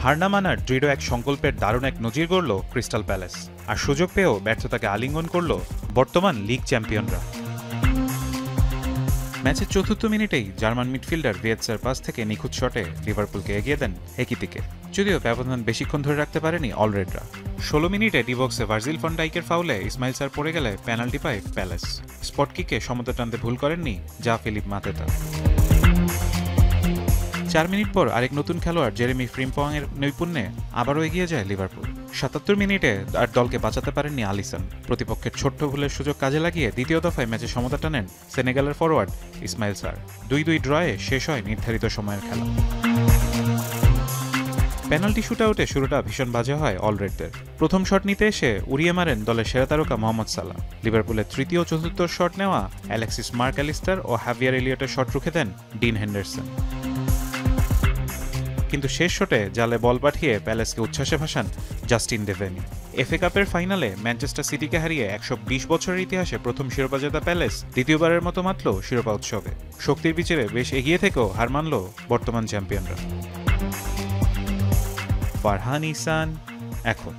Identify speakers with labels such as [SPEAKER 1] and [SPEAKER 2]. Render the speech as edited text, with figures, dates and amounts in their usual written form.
[SPEAKER 1] হার না মানার দৃঢ় এক সংকল্পের দারুণ এক নজির গড়ল ক্রিস্টাল প্যালেস, আর সুযোগ পেয়েও ব্যর্থতাকে আলিঙ্গন করল বর্তমান লিগ চ্যাম্পিয়নরা। ম্যাচের চতুর্থ মিনিটেই জার্মান মিডফিল্ডার ভিয়েৎসের পাস থেকে নিখুঁত শটে লিভারপুলকে এগিয়ে দেন একিতিকে, যদিও ব্যবধান বেশিক্ষণ ধরে রাখতে পারেনি অলরেডরা। 16 মিনিটে ডিবক্সে ভার্জিল ফ্যান ডাইকের ফাউলে ইসমাইল সার পড়ে গেলে পেনাল্টি পায় প্যালেস। স্পট কিকে সমতা টানতে ভুল করেননি যা ফিলিপ মাতেতা। 4 মিনিট পর আরেক নতুন খেলোয়াড় জেরেমি ফ্রিম্পং এর নৈপুণ্যে আবারও এগিয়ে যায় লিভারপুল। 77 মিনিটে আর দলকে বাঁচাতে পারেননি আলিসন। প্রতিপক্ষের ছোট্ট ভুলের সুযোগ কাজে লাগিয়ে দ্বিতীয় দফায় ম্যাচে সমতা টানেন সেনেগালের ফরওয়ার্ড ইসমাইল সার। 2-2 ড্রয়ে শেষ হয় নির্ধারিত সময়ের খেলা। পেনাল্টি শুটআউটে শুরুটা ভীষণ বাজে হয় অলরেডদের। প্রথম শট নিতে এসে উড়িয়ে মারেন দলের সেরা তারকা মোহাম্মদ সালাহ। লিভারপুলের তৃতীয় ও চতুর্থ শট নেওয়া অ্যালেক্সিস মার্ক অ্যালিস্টার ও হ্যাভিয়ার এলিয়টের শট রুখে দেন ডিন হেন্ডারসন। কিন্তু শেষ শটে জালে বল পাঠিয়ে প্যালেসকে উচ্ছ্বাসে ভাসান জাস্টিন ডেভেনি। এফএ কাপের ফাইনালে ম্যানচেস্টার সিটিকে হারিয়ে 120 বছরের ইতিহাসে প্রথম শিরোপা জেতা প্যালেস দ্বিতীয়বারের মতো মাতল শিরোপা উৎসবে। শক্তির বিচারে বেশ এগিয়ে থেকেও হার মানল বর্তমান চ্যাম্পিয়নরা। ফারহান ইহসান এখন।